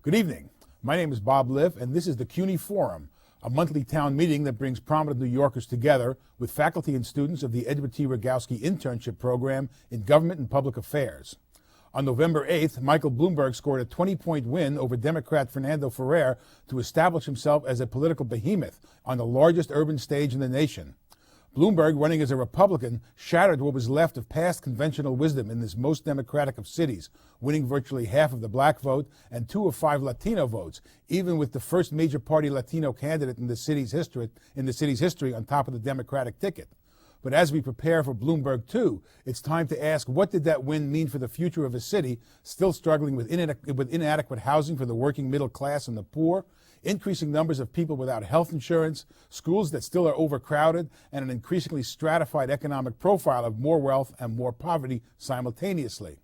Good evening. My name is Bob Liff, and this is the CUNY Forum, a monthly town meeting that brings prominent New Yorkers together with faculty and students of the Edward T. Rogowsky Internship Program in Government and Public Affairs. On November 8th, Michael Bloomberg scored a 20-point win over Democrat Fernando Ferrer to establish himself as a political behemoth on the largest urban stage in the nation. Bloomberg, running as a Republican, shattered what was left of past conventional wisdom in this most democratic of cities, winning virtually half of the black vote and 2 of 5 Latino votes, even with the first major party Latino candidate in the city's history on top of the Democratic ticket. But as we prepare for Bloomberg 2, it's time to ask, what did that win mean for the future of a city still struggling with inadequate housing for the working middle class and the poor, increasing numbers of people without health insurance, schools that still are overcrowded, and an increasingly stratified economic profile of more wealth and more poverty simultaneously?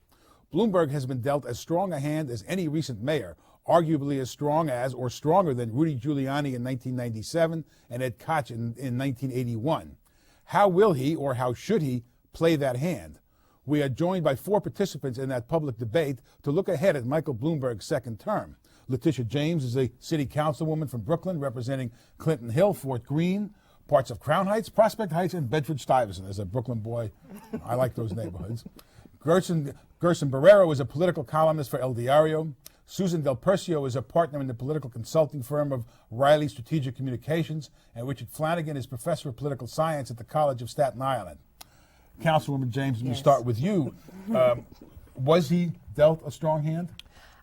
Bloomberg has been dealt as strong a hand as any recent mayor, arguably as strong as or stronger than Rudy Giuliani in 1997 and Ed Koch in 1981. How will he, or how should he, play that hand? We are joined by 4 participants in that public debate to look ahead at Michael Bloomberg's second term. Letitia James is a city councilwoman from Brooklyn representing Clinton Hill, Fort Greene, parts of Crown Heights, Prospect Heights, and Bedford-Stuyvesant. As a Brooklyn boy, I like those neighborhoods. Gerson Barrero is a political columnist for El Diario. Susan Del Percio is a partner in the political consulting firm of Riley Strategic Communications, and Richard Flanagan is professor of political science at the College of Staten Island. Councilwoman James, let me start with you. Was he dealt a strong hand?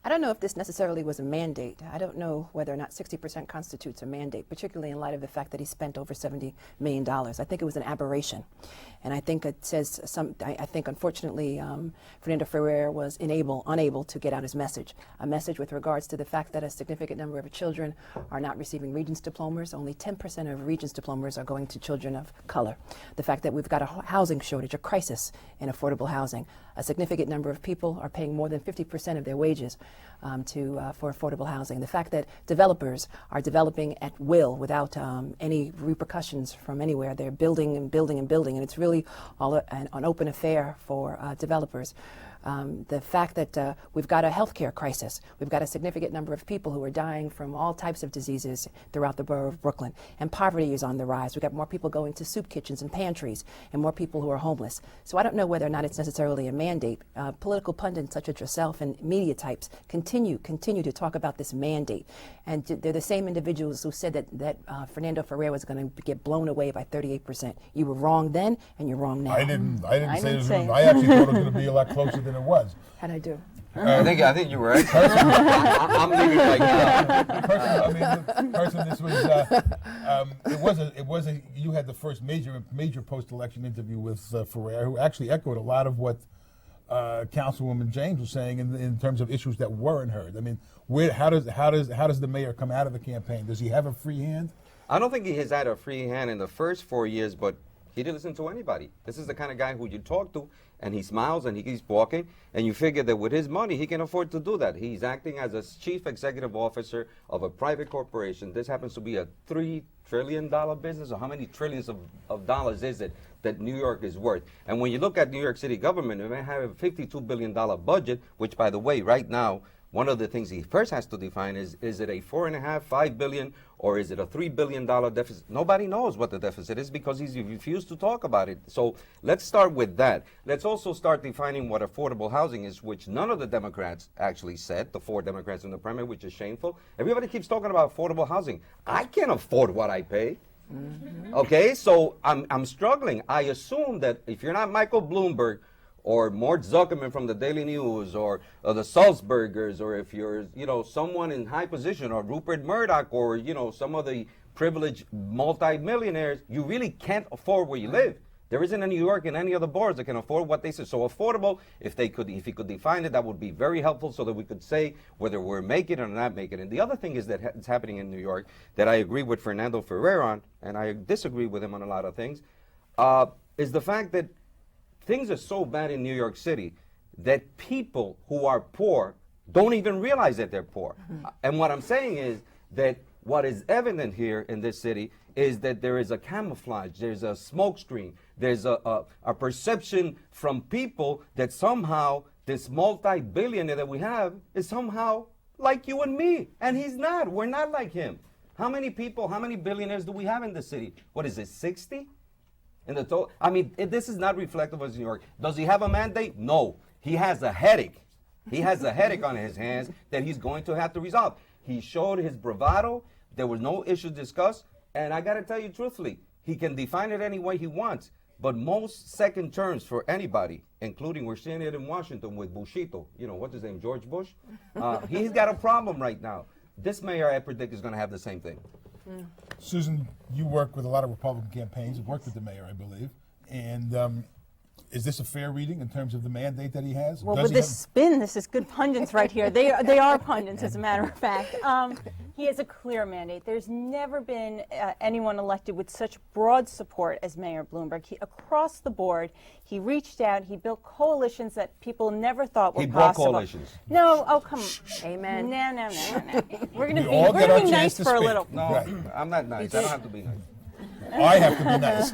I don't know if this necessarily was a mandate. I don't know whether or not 60% constitutes a mandate, particularly in light of the fact that he spent over $70 million. I think it was an aberration. And I think it says I think unfortunately Fernando Ferrer was unable to get out his message. A message with regards to the fact that a significant number of children are not receiving Regents diplomas. Only 10% of Regents diplomas are going to children of color. The fact that we've got a housing shortage, a crisis in affordable housing. A significant number of people are paying more than 50% of their wages for affordable housing. The fact that developers are developing at will without any repercussions from anywhere. They're building and building and building, and it's really all an open affair for developers. The fact that we've got a healthcare crisis. We've got a significant number of people who are dying from all types of diseases throughout the borough of Brooklyn. And poverty is on the rise. We've got more people going to soup kitchens and pantries and more people who are homeless. So I don't know whether or not it's necessarily a mandate. Political pundits such as yourself and media types continue to talk about this mandate. And they're the same individuals who said that Fernando Ferrer was going to get blown away by 38%. You were wrong then, and you're wrong now. I didn't say it. I actually thought it was going to be a lot closer than it was. How'd I do? I think you were right. I'm leaving like you had the first major post-election interview with Ferrer, who actually echoed a lot of what Councilwoman James was saying in terms of issues that weren't heard. I mean, how does the mayor come out of the campaign? Does he have a free hand? I don't think he has had a free hand in the first 4 years, but he didn't listen to anybody. This is the kind of guy who you talk to, and he smiles and he keeps walking, and you figure that with his money, he can afford to do that. He's acting as a chief executive officer of a private corporation. This happens to be a $3 trillion business, or how many trillions of dollars is it that New York is worth? And when you look at New York City government, they may have a $52 billion budget, which, by the way, right now, one of the things he first has to define is it a $4.5, $5 billion, or is it a $3 billion deficit? Nobody knows what the deficit is because he's refused to talk about it. So let's start with that. Let's also start defining what affordable housing is, which none of the Democrats actually said, the 4 Democrats in the primary, which is shameful. Everybody keeps talking about affordable housing. I can't afford what I pay. Mm-hmm. Okay, so I'm struggling. I assume that if you're not Michael Bloomberg, or Mort Zuckerman from the Daily News, or the Sulzbergers, or if you're, someone in high position, or Rupert Murdoch, or, some of the privileged multi-millionaires, you really can't afford where you live. There isn't a New York and any other boroughs that can afford what they say. So affordable, if he could define it, that would be very helpful so that we could say whether we're making it or not making it. And the other thing is that it's happening in New York that I agree with Fernando Ferrer on, and I disagree with him on a lot of things, is the fact that things are so bad in New York City that people who are poor don't even realize that they're poor. Mm-hmm. And what I'm saying is that what is evident here in this city is that there is a camouflage, there's a smokescreen, there's a perception from people that somehow this multi-billionaire that we have is somehow like you and me, and he's not. We're not like him. How many people, how many billionaires do we have in the city? What is it, 60? In the total? I mean, this is not reflective of New York. Does he have a mandate? No. He has a headache. He has a headache on his hands that he's going to have to resolve. He showed his bravado. There was no issues discussed. And I got to tell you truthfully, he can define it any way he wants. But most second terms for anybody, including we're seeing it in Washington with Bushito, you know, what's his name, George Bush? He's got a problem right now. This mayor, I predict, is going to have the same thing. Susan, you work with a lot of Republican campaigns. You've worked with the mayor, I believe. And is this a fair reading in terms of the mandate that he has? Well, with this spin, this is good pundits right here. They are pundits, as a matter of fact. He has a clear mandate. There's never been anyone elected with such broad support as Mayor Bloomberg. Across the board, he reached out. He built coalitions that people never thought were possible. He brought coalitions. No, oh, come on. Amen. No. We're going to be nice for a little. No, right. I'm not nice. I don't have to be nice. I have to be nice.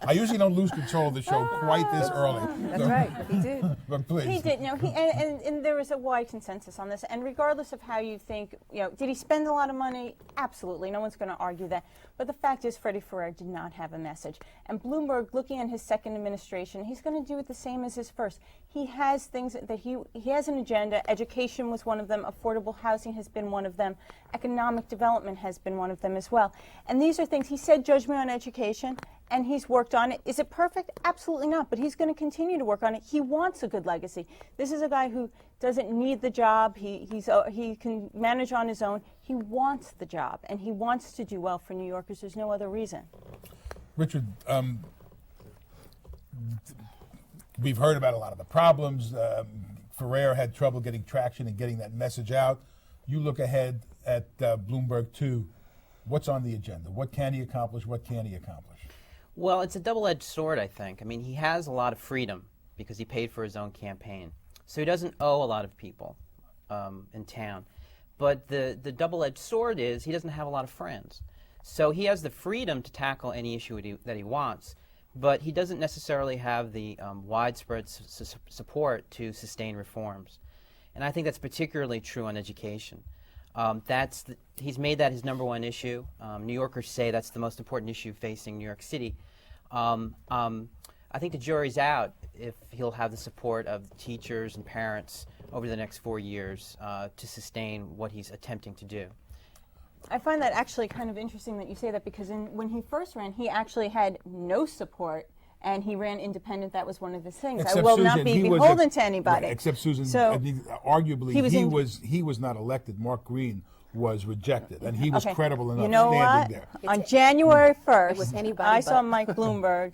I usually don't lose control of the show quite this early. That's right. He did. But please. He did. No, and there was a wide consensus on this. And regardless of how you think, did he spend a lot of money? Absolutely. No one's going to argue that. But the fact is, Freddie Ferrer did not have a message. And Bloomberg, looking at his second administration, he's going to do it the same as his first. He has things that he has an agenda. Education was one of them. Affordable housing has been one of them. Economic development has been one of them as well. And these are things, he said, judge me on education, and he's worked on it. Is it perfect? Absolutely not, but he's going to continue to work on it. He wants a good legacy. This is a guy who doesn't need the job. He can manage on his own. He wants the job, and he wants to do well for New Yorkers. There's no other reason. Richard, we've heard about a lot of the problems. Ferrer had trouble getting traction and getting that message out. You look ahead at Bloomberg 2. What's on the agenda? What can he accomplish? What can't he accomplish? Well, it's a double-edged sword, I think. I mean, he has a lot of freedom because he paid for his own campaign. So he doesn't owe a lot of people in town. But the double-edged sword is he doesn't have a lot of friends. So he has the freedom to tackle any issue that he wants, but he doesn't necessarily have the widespread support to sustain reforms. And I think that's particularly true on education. He's made that his #1 issue. New Yorkers say that's the most important issue facing New York City. I think the jury's out if he'll have the support of teachers and parents over the next 4 years to sustain what he's attempting to do. I find that actually kind of interesting that you say that, because when he first ran, he actually had no support, and he ran independent. That was one of his things. Except I will Susan, not be beholden to anybody. Right, except Susan, so, I mean, arguably he was not elected. Mark Green was rejected, and he was credible enough standing there. On January 1st, I saw but. Mike Bloomberg.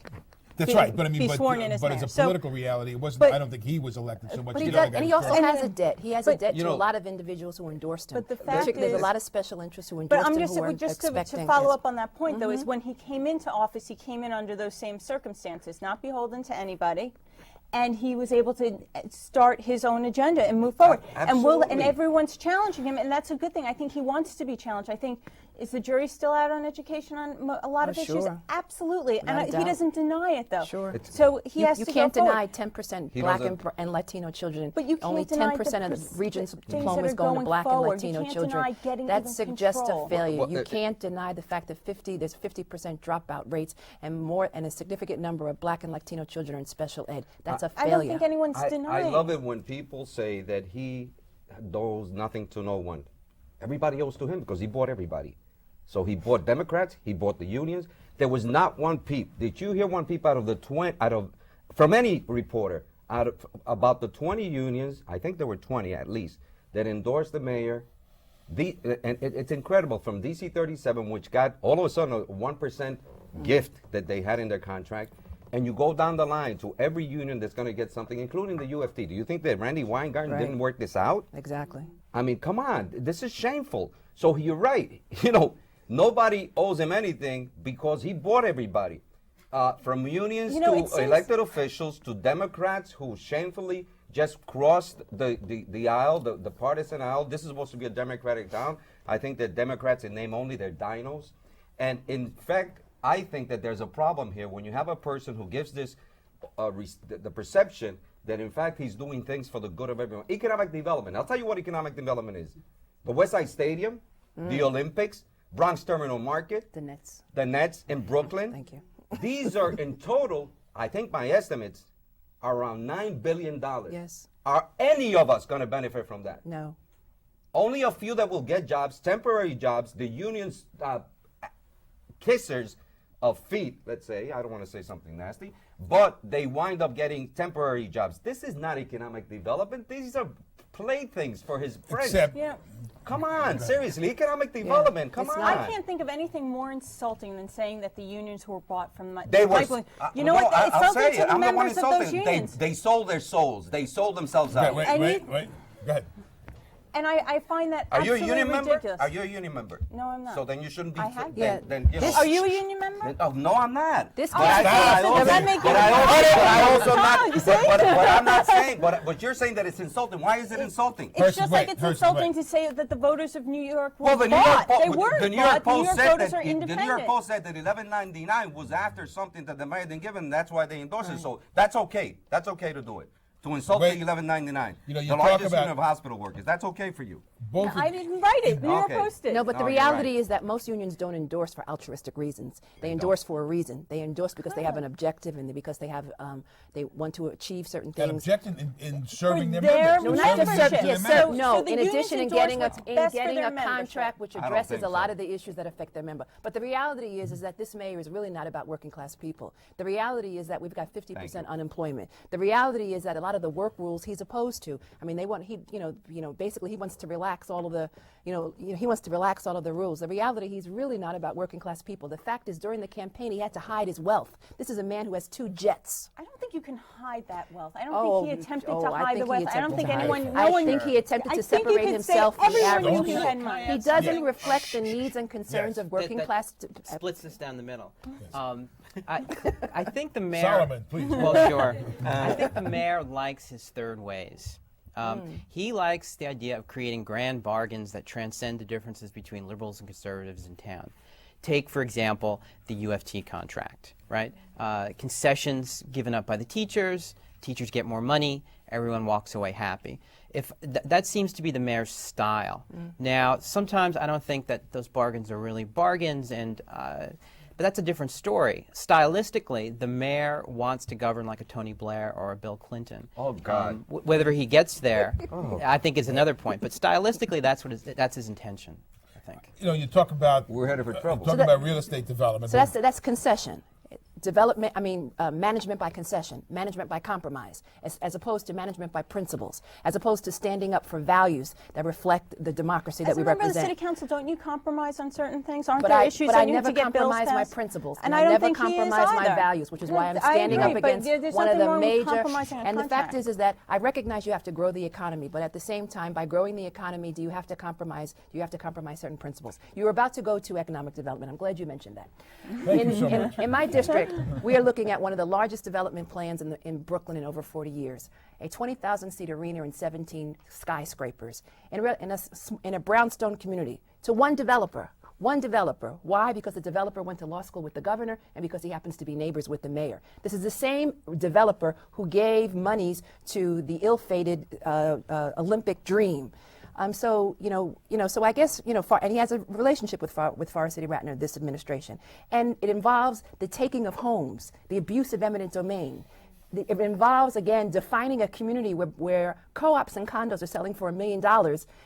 That's right, but I mean, sworn in as but mayor. as a political reality, it wasn't. I don't think he was elected so much. But he also has a debt. He has a debt to a lot of individuals who endorsed him. But the fact is, there's a lot of special interests who endorsed him who were just expecting to follow up on that point, though, is when he came into office, he came in under those same circumstances, not beholden to anybody. And he was able to start his own agenda and move forward. And everyone's challenging him, and that's a good thing. I think he wants to be challenged. I think, is the jury still out on education on a lot of issues? Absolutely. And he doesn't deny it, though. Sure. So he has to You can't go deny forward. 10% Black and Latino children. But you can't only deny 10% of the region's diplomas going going to Black forward. and Latino You can't children. deny getting That even suggests control. a failure. You can't deny the fact that there's 50% dropout rates and a significant number of Black and Latino children are in special ed. That's a failure. I don't think anyone's denying. I love it when people say that he owes nothing to no one. Everybody owes to him because he bought everybody. So he bought Democrats, he bought the unions. There was not one peep. Did you hear one peep from any reporter about the 20 unions? I think there were 20 at least that endorsed the mayor. And it's incredible, from DC 37, which got all of a sudden a 1% gift that they had in their contract. And you go down the line to every union that's going to get something, including the UFT. Do you think that Randy Weingarten didn't work this out? Exactly. I mean, come on. This is shameful. So you're right. Nobody owes him anything because he bought everybody. From unions to elected officials to Democrats who shamefully just crossed the aisle, the partisan aisle. This is supposed to be a Democratic town. I think that Democrats in name only, they're dinos. And in fact, I think that there's a problem here when you have a person who gives this the perception that in fact he's doing things for the good of everyone. Economic development. I'll tell you what economic development is. The West Side Stadium, the Olympics, Bronx Terminal Market, the Nets in Brooklyn. Thank you. These are in total, I think my estimates are around $9 billion. Yes. Are any of us going to benefit from that? No. Only a few that will get jobs, temporary jobs, the unions, kissers of feet, let's say. I don't want to say something nasty, but they wind up getting temporary jobs. This is not economic development. These are playthings for his friends. Except, Yeah. Come on, seriously, economic development. Come It's on. not. I can't think of anything more insulting than saying that the unions were bought from the They were. pipeline. You know what? It's I'll something say to it. the I'm the one members of those insulting. unions. They sold their souls. They sold themselves out. wait, And wait. you- Go ahead. And I find that Are you a absolutely union member? ridiculous. Are you a union member? No, I'm not. So then you shouldn't be. I have- Yeah. Then, you know. Are you a union member? Oh, no, I'm not. This But case- I Does also- that make you- but I also not. you see? But I'm not saying. But you're saying that it's insulting. Why is it insulting? It's Person, just wait, like it's person, insulting wait. to say that the voters of New York were Well, the New York bought. They Post, weren't the New York bought. The New Post York said voters that are the New independent. York Post said that 1199 was after something that the mayor didn't give him. That's why they endorsed it. So that's okay. That's okay to do it. To insult Wait. the 1199, You know, you the talk largest about- union of hospital workers. That's okay for you. Both I didn't write it. New York Okay. Post did. No, but the No, you're reality right. is that most unions don't endorse for altruistic reasons. They endorse for a reason. They endorse because they have an objective and because they have they want to achieve certain an things. objective in serving their their members. No, in not serving just their serve, members. yes, So- no. the In unions addition, in endorse getting what's best for their a contract membership. which I don't addresses think a lot so. of the issues that affect their member. But the reality is that this mayor is really not about working class people. The reality is that we've got 50% unemployment. The reality is that a lot of the work rules he's opposed to. I mean, they want basically he wants to relax all of the he wants to relax all of the rules. The reality, he's really not about working class people. The fact is, during the campaign, he had to hide his wealth. This is a man who has 2 jets. I don't think you can hide that wealth. I don't think he attempted to hide the wealth. I don't think anyone. I think he attempted I to think you separate could say himself from everyone average knew he people. had money. He doesn't reflect the needs and concerns of working that class. Splits this down the middle. I think the mayor. Solomon, please. Well, sure. I think the mayor likes his third ways. He likes the idea of creating grand bargains that transcend the differences between liberals and conservatives in town. Take, for example, the UFT contract, right? Concessions given up by the teachers get more money, everyone walks away happy. That seems to be the mayor's style. Now, sometimes I don't think that those bargains are really bargains, but that's a different story. Stylistically, the mayor wants to govern like a Tony Blair or a Bill Clinton. Oh, God. Whether he gets there, I think is another point. But stylistically, that's his intention, I think. You talk about We're headed for trouble. Talk about real estate development. So that's concession. Management by concession, management by compromise, as opposed to management by principles, as opposed to standing up for values that reflect the democracy that As we a member of the represent. city council, don't you compromise on certain things? Aren't But there I, issues but that I you never need to get bills compromise my passed? principles, And I I don't never think he is compromise my either. values, which is why I'm I standing agree, up but against there's one of nothing the wrong with major. compromising a And the fact contract. is that I recognize you have to grow the economy, but at the same time, by growing the economy, do you have to compromise certain principles? You were about to go to economic development. I'm glad you mentioned that. Thank you so much. In my district, we are looking at one of the largest development plans in Brooklyn in over 40 years. A 20,000-seat arena and 17 skyscrapers in a brownstone community to one developer. One developer. Why? Because the developer went to law school with the governor and because he happens to be neighbors with the mayor. This is the same developer who gave monies to the ill-fated Olympic dream. So I guess, and he has a relationship with Forest City Ratner, this administration. And it involves the taking of homes, the abuse of eminent domain. It involves, again, defining a community where co-ops and condos are selling for $1 million.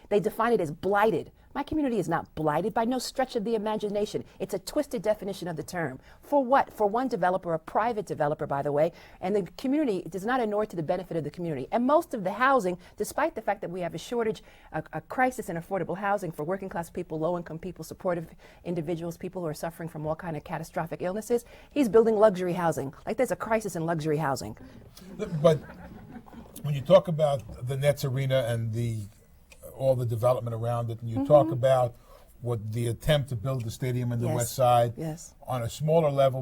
They define it as blighted. My community is not blighted by no stretch of the imagination. It's a twisted definition of the term. For what? For one developer, a private developer, by the way, and the community does not inure to the benefit of the community. And most of the housing, despite the fact that we have a shortage, a crisis in affordable housing for working class people, low-income people, supportive individuals, people who are suffering from all kind of catastrophic illnesses, he's building luxury housing. Like there's a crisis in luxury housing. But when you talk about the Nets Arena and all the development around it, and you talk about what the attempt to build the stadium in the West Side on a smaller level,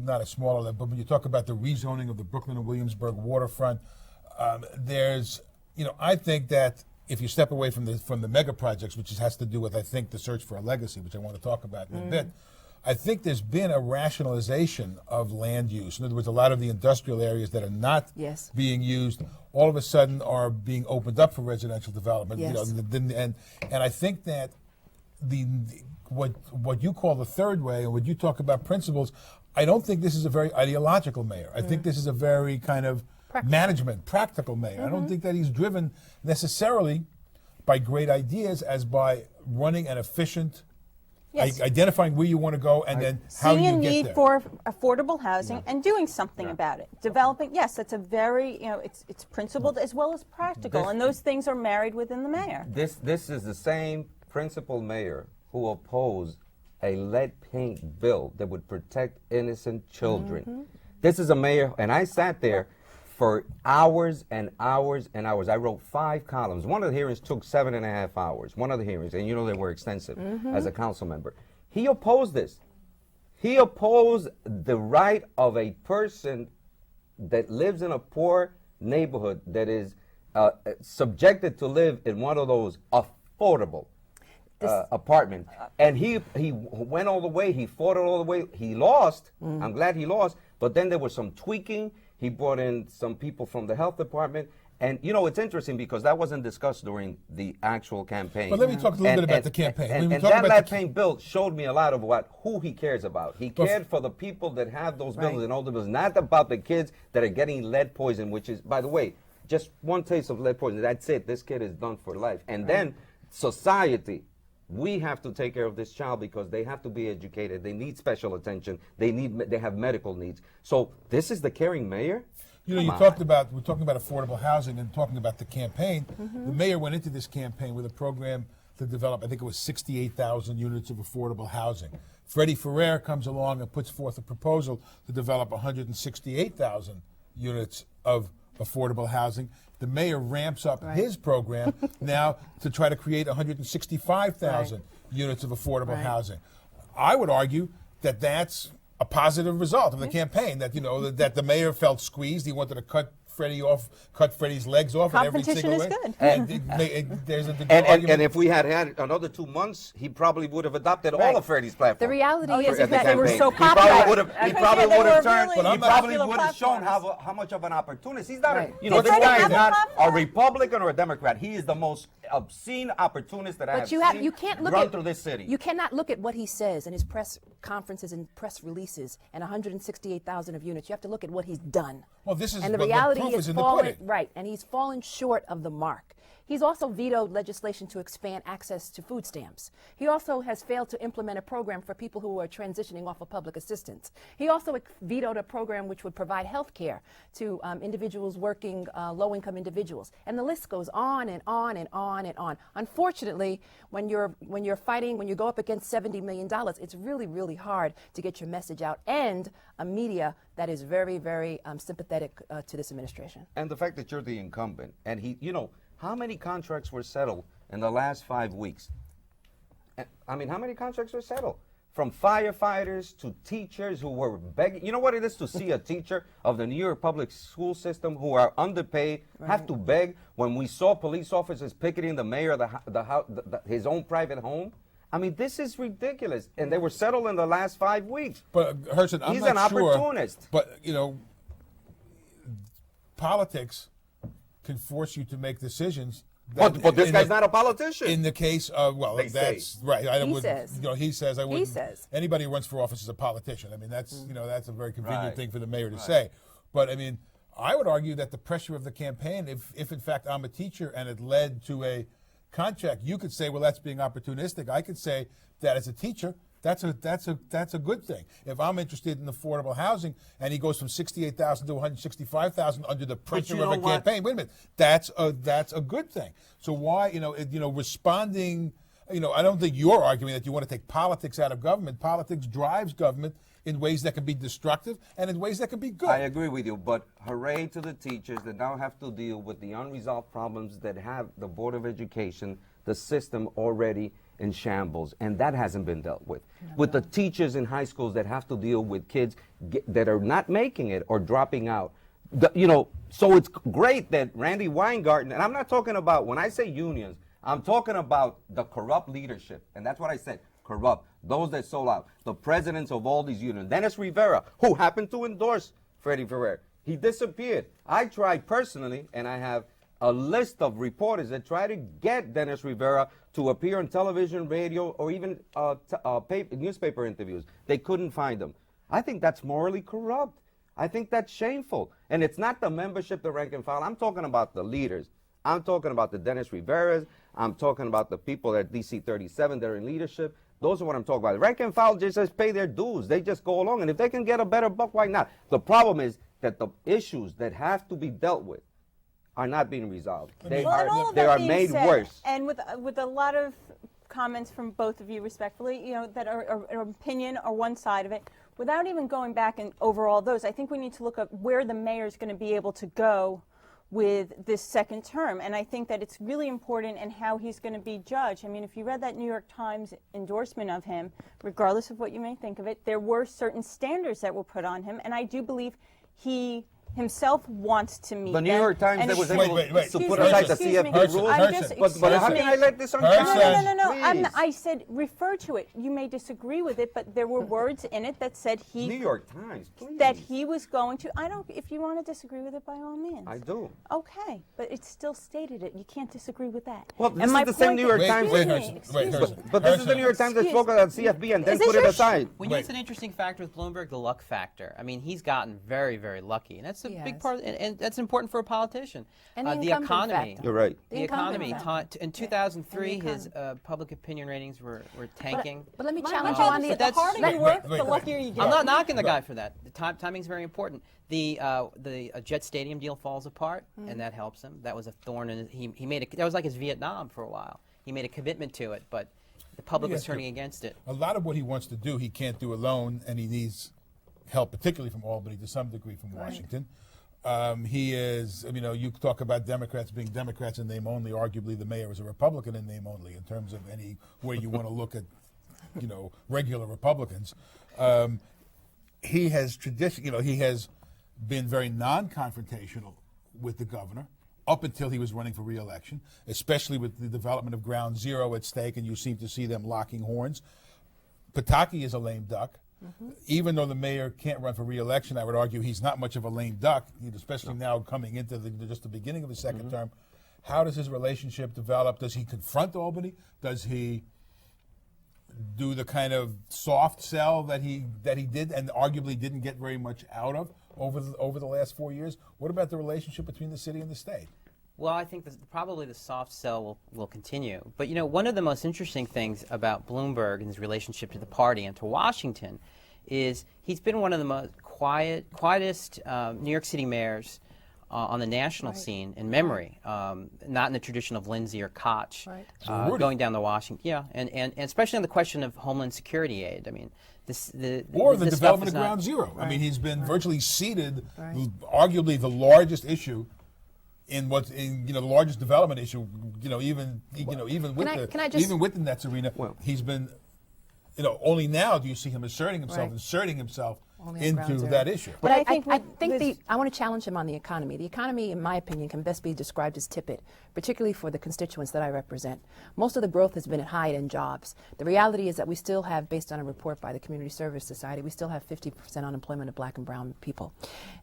not a smaller level, but when you talk about the rezoning of the Brooklyn and Williamsburg waterfront, I think that if you step away from the mega projects, which has to do with, I think, the search for a legacy, which I want to talk about in a bit, I think there's been a rationalization of land use. In other words, a lot of the industrial areas that are not Yes. being used all of a sudden are being opened up for residential development. Yes. And I think that what you call the third way, and when you talk about principles, I don't think this is a very ideological mayor. I think this is a very kind of practical mayor. I don't think that he's driven necessarily by great ideas as by running an efficient, Yes. identifying where you want to go and then how Seeing you a get need there. for affordable housing and doing something about it. Developing, yes, that's a very, it's principled as well as practical, and those things are married within the mayor. This is the same principal mayor who opposed a lead paint bill that would protect innocent children. This is a mayor, and I sat there for hours and hours and hours. I wrote 5 columns. One of the hearings took 7.5 hours. One of the hearings, and you know they were extensive as a council member. He opposed this. He opposed the right of a person that lives in a poor neighborhood that is subjected to live in one of those affordable apartment. And he went all the way. He fought it all the way. He lost. I'm glad he lost. But then there was some tweaking. He brought in some people from the health department. And, it's interesting because that wasn't discussed during the actual campaign. But let me talk a little bit about the campaign. And that lead paint bill showed me a lot of who he cares about. He cared for the people that have those buildings and all the buildings, not about the kids that are getting lead poison, which is, by the way, just one taste of lead poison. That's it. This kid is done for life. And then society. We have to take care of this child because they have to be educated. They need special attention. They have medical needs. So this is the caring mayor? we're talking about affordable housing and talking about the campaign. The mayor went into this campaign with a program to develop, I think it was 68,000 units of affordable housing. Freddie Ferrer comes along and puts forth a proposal to develop 168,000 units of affordable housing. The mayor ramps up his program now to try to create 165,000 units of affordable housing. I would argue that that's a positive result of the campaign. That that the mayor felt squeezed. He wanted to cut Freddie's legs off in every single way. Competition is And there's a and if we had another 2 months, he probably would have adopted all of Freddie's platform. The reality is at the that they were campaign. so He popular. probably would have turned. Really He probably popular would have shown platforms. how much of an opportunist. He's not. Right. This Freddie guy has is a not a platform. Republican or a Democrat. He is the most obscene opportunist that I have But seen you can't look run at through this city. You cannot look at what he says in his press conferences and press releases and 168,000 of units. You have to look at what he's done. Well, this is and the but reality proof is in the fallen pudding. right, and he's fallen short of the mark. He's also vetoed legislation to expand access to food stamps. He also has failed to implement a program for people who are transitioning off of public assistance. He also vetoed a program which would provide health care to individuals working, low-income individuals. And the list goes on and on and on and on. Unfortunately, when you go up against $70 million, it's really, really hard to get your message out, and a media that is very, very sympathetic to this administration. And the fact that you're the incumbent, and how many contracts were settled in the last 5 weeks? I mean, how many contracts were settled? From firefighters to teachers who were begging. You know what it is to see a teacher of the New York public school system who are underpaid have to beg when we saw police officers picketing the mayor of his own private home? I mean, this is ridiculous. And they were settled in the last 5 weeks. But Herson, I'm He's not an sure, opportunist. But politics can force you to make decisions. But this guy's not a politician. In the case of, They that's say. right. I He wouldn't, says. he says I wouldn't. says. Anybody who runs for office is a politician. I mean, that's that's a very convenient Right. thing for the mayor to say. But I mean, I would argue that the pressure of the campaign, if in fact I'm a teacher and it led to a contract, you could say, well, that's being opportunistic. I could say that as a teacher, that's a good thing. If I'm interested in affordable housing and he goes from 68,000 to 165,000 under the pressure you of know a what? campaign, wait a minute, that's a good thing. So why responding? I don't think you're arguing that you want to take politics out of government. Politics drives government in ways that can be destructive and in ways that can be good. I agree with you, but hooray to the teachers that now have to deal with the unresolved problems that have the Board of Education, the system already in shambles, and that hasn't been dealt with. With the teachers in high schools that have to deal with kids that are not making it or dropping out. So it's great that Randy Weingarten, and I'm not talking about, when I say unions, I'm talking about the corrupt leadership, and that's what I said. corrupt. Those that sold out. The presidents of all these unions. Dennis Rivera, who happened to endorse Freddie Ferrer. He disappeared. I tried personally, and I have a list of reporters that try to get Dennis Rivera to appear on television, radio, or even newspaper interviews. They couldn't find him. I think that's morally corrupt. I think that's shameful. And it's not the membership, the rank and file. I'm talking about the leaders. I'm talking about the Dennis Riveras. I'm talking about the people at DC 37 that are in leadership. Those are what I'm talking about. Rank and file just pay their dues. They just go along. And if they can get a better buck, why not? The problem is that the issues that have to be dealt with are not being resolved. They are made worse. And with a lot of comments from both of you, respectfully, that are opinion or one side of it, without even going back and over all those, I think we need to look at where the mayor is going to be able to go with this second term. And I think that it's really important and how he's going to be judged. I mean, if you read that New York Times endorsement of him, regardless of what you may think of it, there were certain standards that were put on him. And I do believe he himself wants to meet the New York Times that was able to put aside the CFP rules. But how can I let this on camera? No. I said refer to it. You may disagree with it, but there were words in it that said he. New York Times, please. That he was going to. I don't. If you want to disagree with it, by all means. I do. Okay, but it still stated it. You can't disagree with that. Well, this is the same New York Times. But this is the New York Times that spoke about CFP and then put it aside. Well, it's an interesting factor with Bloomberg, the luck factor. I mean, he's gotten very, very lucky, and that's a big part, and that's important for a politician. And the economy. Factor. You're right. The economy. In 2003, his public opinion ratings were tanking. But let me challenge you on the harder you work, the luckier you get. I'm not knocking the guy for that. The timing's very important. The Jet Stadium deal falls apart, and that helps him. That was a thorn in he made that was like his Vietnam for a while. He made a commitment to it, but the public was turning against it. A lot of what he wants to do, he can't do alone, and he needs help, particularly from Albany, to some degree from Washington. He is, you talk about Democrats being Democrats in name only. Arguably, the mayor is a Republican in name only in terms of any way you want to look at, regular Republicans. He has he has been very non-confrontational with the governor up until he was running for re-election, especially with the development of Ground Zero at stake, and you seem to see them locking horns. Pataki is a lame duck. Even though the mayor can't run for re-election, I would argue he's not much of a lame duck, especially now coming into just the beginning of his second term. How does his relationship develop? Does he confront Albany? Does he do the kind of soft sell that he did and arguably didn't get very much out of over the last 4 years? What about the relationship between the city and the state? Well, I think probably the soft sell will continue. But, one of the most interesting things about Bloomberg and his relationship to the party and to Washington is he's been one of the most quietest New York City mayors on the national scene in memory, not in the tradition of Lindsay or Koch, going down to Washington. Yeah, and especially on the question of Homeland Security aid. I mean, the development of Ground Zero. I mean, he's been virtually seated, arguably the largest issue in the largest development issue, even within that arena, he's been, only now do you see him inserting himself into that issue. But I think I want to challenge him on the economy. The economy, in my opinion, can best be described as tepid, particularly for the constituents that I represent. Most of the growth has been at high-end jobs. The reality is that we still have, based on a report by the Community Service Society, we still have 50% unemployment of black and brown people.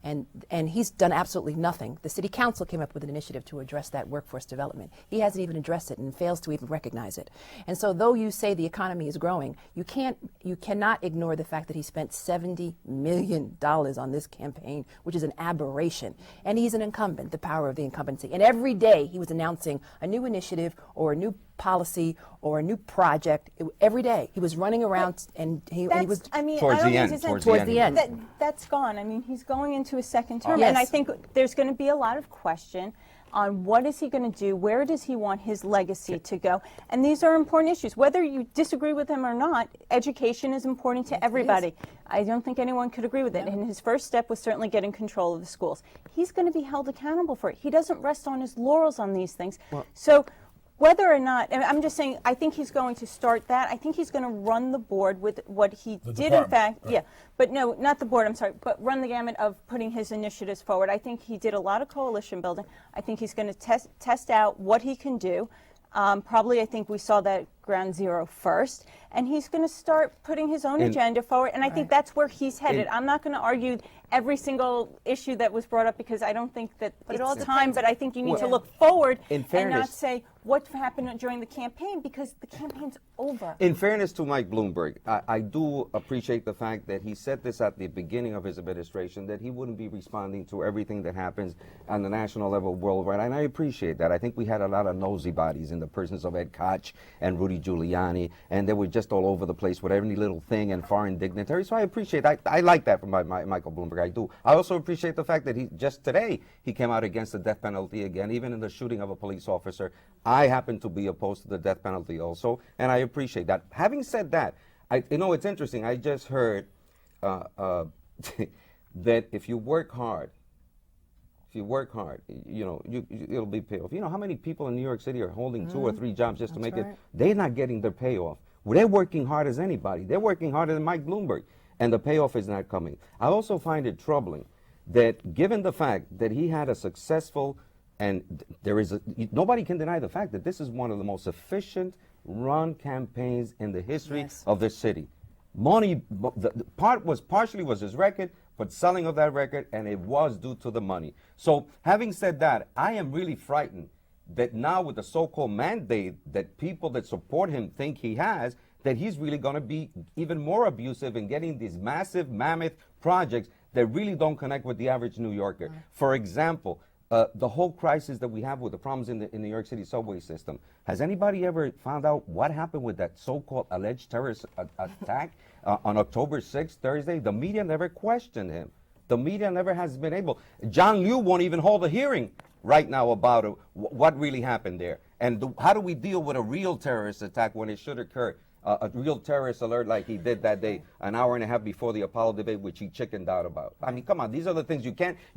And he's done absolutely nothing. The City Council came up with an initiative to address that workforce development. He hasn't even addressed it and fails to even recognize it. And so though you say the economy is growing, you cannot ignore the fact that he spent $70 million on this campaign, which is an aberration. And he's an incumbent, the power of the incumbency. And every day he was announcing a new initiative or a new policy or a new project. Every day he was running around and he was towards the end. That's gone. I mean, he's going into his second term, and I think there's going to be a lot of question on what is he going to do, where does he want his legacy to go, and these are important issues. Whether you disagree with him or not, education is important to everybody. I don't think anyone could agree with it, and his first step was certainly getting control of the schools. He's going to be held accountable for it. He doesn't rest on his laurels on these things. So whether or not, I'm just saying, I think he's going to start that. I think he's going to run the board with what he did, in fact. Right. Yeah, but no, not the board, I'm sorry, but run the gamut of putting his initiatives forward. I think he did a lot of coalition building. I think he's going to test out what he can do. Probably, I think we saw that ground zero first, and he's going to start putting his own agenda forward, and I think that's where he's headed. I'm not going to argue every single issue that was brought up because I don't think that it's all time, but I think you need to look forward and not say what happened during the campaign, because the campaign's over. In fairness to Mike Bloomberg, I do appreciate the fact that he said this at the beginning of his administration, that he wouldn't be responding to everything that happens on the national level worldwide, and I appreciate that. I think we had a lot of nosy bodies in the persons of Ed Koch and Rudy Giuliani, and they were just all over the place with every little thing and foreign dignitaries, so I appreciate that. I like that from Michael Bloomberg, I do. I also appreciate the fact that he just today, he came out against the death penalty again, even in the shooting of a police officer. I happen to be opposed to the death penalty also, and I appreciate that. Having said that, you know, it's interesting. I just heard that if you work hard, you know, it'll be payoff. You know how many people in New York City are holding 2 or 3 jobs just to make it? They're not getting their payoff. Well, they're working hard as anybody. They're working harder than Mike Bloomberg, and the payoff is not coming. I also find it troubling that given the fact that he had a successful, and nobody can deny the fact that this is one of the most efficient run campaigns in the history of the city. Money, partially was his record, but selling of that record, and it was due to the money. So having said that, I am really frightened that now with the so-called mandate that people that support him think he has, that he's really going to be even more abusive in getting these massive mammoth projects that really don't connect with the average New Yorker. For example, the whole crisis that we have with the problems in the New York City subway system. Has anybody ever found out what happened with that so-called alleged terrorist attack on October 6th, Thursday? The media never questioned him. The media never has been able. John Liu won't even hold a hearing right now about what really happened there. And how do we deal with a real terrorist attack when it should occur? A real terrorist alert like he did that day, an hour and a half before the Apollo debate, which he chickened out about. I mean, come on, these are the things you